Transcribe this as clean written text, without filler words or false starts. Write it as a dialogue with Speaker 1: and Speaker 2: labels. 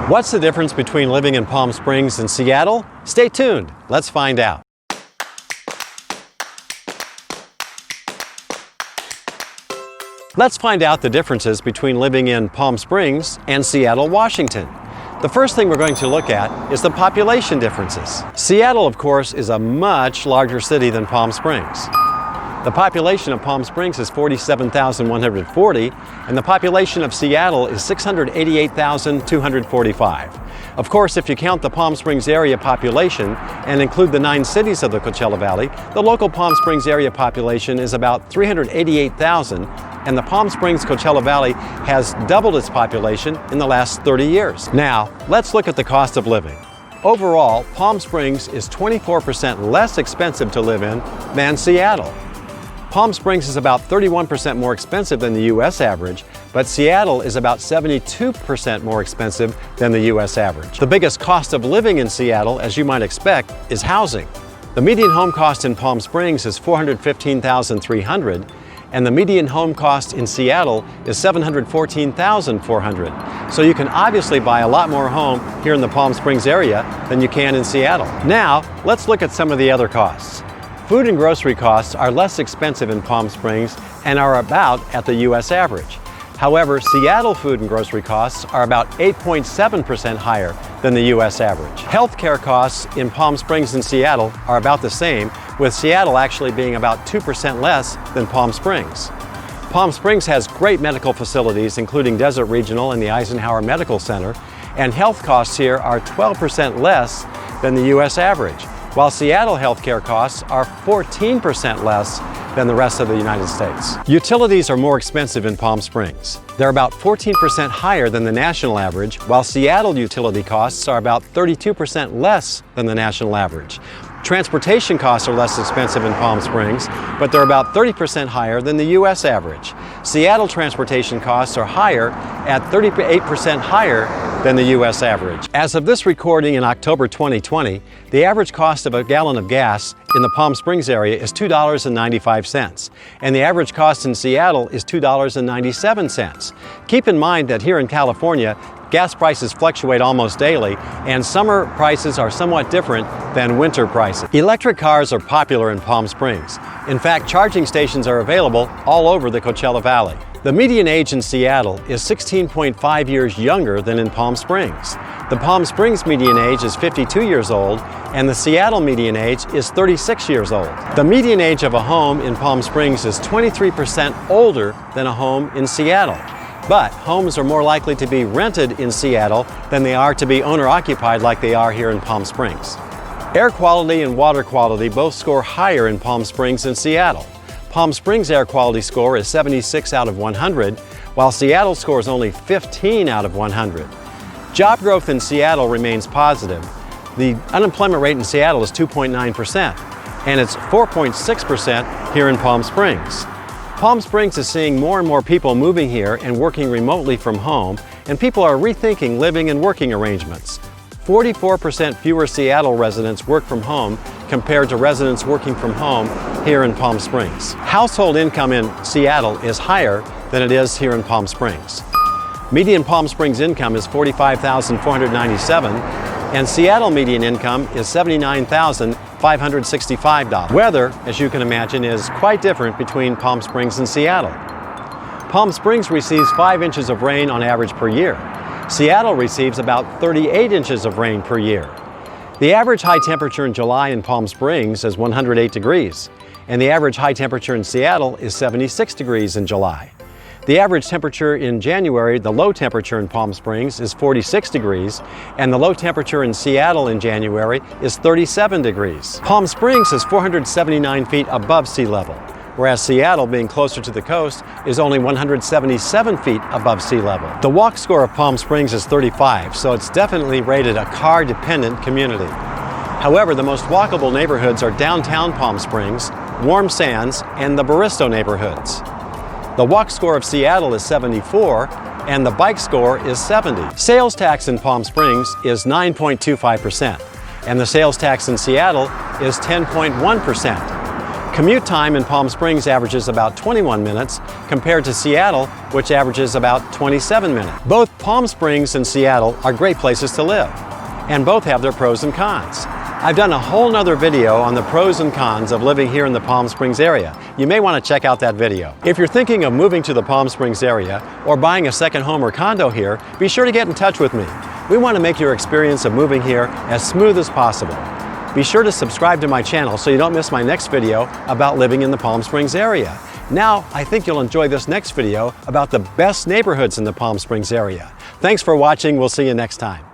Speaker 1: What's the difference between living in Palm Springs and Seattle? Stay tuned. Let's find out. Let's find out the differences between living in Palm Springs and Seattle, Washington. The first thing we're going to look at is the population differences. Seattle, of course, is a much larger city than Palm Springs. The population of Palm Springs is 47,140, and the population of Seattle is 688,245. Of course, if you count the Palm Springs area population and include the 9 cities of the Coachella Valley, the local Palm Springs area population is about 388,000, and the Palm Springs Coachella Valley has doubled its population in the last 30 years. Now, let's look at the cost of living. Overall, Palm Springs is 24% less expensive to live in than Seattle. Palm Springs is about 31% more expensive than the U.S. average, but Seattle is about 72% more expensive than the U.S. average. The biggest cost of living in Seattle, as you might expect, is housing. The median home cost in Palm Springs is $415,300, and the median home cost in Seattle is $714,400. So you can obviously buy a lot more home here in the Palm Springs area than you can in Seattle. Now, let's look at some of the other costs. Food and grocery costs are less expensive in Palm Springs and are about at the U.S. average. However, Seattle food and grocery costs are about 8.7% higher than the U.S. average. Healthcare costs in Palm Springs and Seattle are about the same, with Seattle actually being about 2% less than Palm Springs. Palm Springs has great medical facilities, including Desert Regional and the Eisenhower Medical Center, and health costs here are 12% less than the U.S. average, while Seattle healthcare costs are 14% less than the rest of the United States. Utilities are more expensive in Palm Springs. They're about 14% higher than the national average, while Seattle utility costs are about 32% less than the national average. Transportation costs are less expensive in Palm Springs, but they're about 30% higher than the U.S. average. Seattle transportation costs are higher at 38% higher than the U.S. average. As of this recording in October 2020, the average cost of a gallon of gas in the Palm Springs area is $2.95, and the average cost in Seattle is $2.97. Keep in mind that here in California, gas prices fluctuate almost daily, and summer prices are somewhat different than winter prices. Electric cars are popular in Palm Springs. In fact, charging stations are available all over the Coachella Valley. The median age in Seattle is 16.5 years younger than in Palm Springs. The Palm Springs median age is 52 years old, and the Seattle median age is 36 years old. The median age of a home in Palm Springs is 23% older than a home in Seattle. But homes are more likely to be rented in Seattle than they are to be owner-occupied like they are here in Palm Springs. Air quality and water quality both score higher in Palm Springs than Seattle. Palm Springs' air quality score is 76 out of 100, while Seattle scores only 15 out of 100. Job growth in Seattle remains positive. The unemployment rate in Seattle is 2.9%, and it's 4.6% here in Palm Springs. Palm Springs is seeing more and more people moving here and working remotely from home, and people are rethinking living and working arrangements. 44% fewer Seattle residents work from home compared to residents working from home here in Palm Springs. Household income in Seattle is higher than it is here in Palm Springs. Median Palm Springs income is $45,497, and Seattle median income is $79,565. Weather, as you can imagine, is quite different between Palm Springs and Seattle. Palm Springs receives 5 inches of rain on average per year. Seattle receives about 38 inches of rain per year. The average high temperature in July in Palm Springs is 108 degrees, and the average high temperature in Seattle is 76 degrees in July. The average temperature in January, the low temperature in Palm Springs, is 46 degrees, and the low temperature in Seattle in January is 37 degrees. Palm Springs is 479 feet above sea level, whereas Seattle, being closer to the coast, is only 177 feet above sea level. The walk score of Palm Springs is 35, so it's definitely rated a car-dependent community. However, the most walkable neighborhoods are downtown Palm Springs, Warm Sands, and the Barristo neighborhoods. The walk score of Seattle is 74, and the bike score is 70. Sales tax in Palm Springs is 9.25%, and the sales tax in Seattle is 10.1%. Commute time in Palm Springs averages about 21 minutes compared to Seattle, which averages about 27 minutes. Both Palm Springs and Seattle are great places to live, and both have their pros and cons. I've done a whole nother video on the pros and cons of living here in the Palm Springs area. You may want to check out that video. If you're thinking of moving to the Palm Springs area or buying a second home or condo here, be sure to get in touch with me. We want to make your experience of moving here as smooth as possible. Be sure to subscribe to my channel so you don't miss my next video about living in the Palm Springs area. Now, I think you'll enjoy this next video about the best neighborhoods in the Palm Springs area. Thanks for watching. We'll see you next time.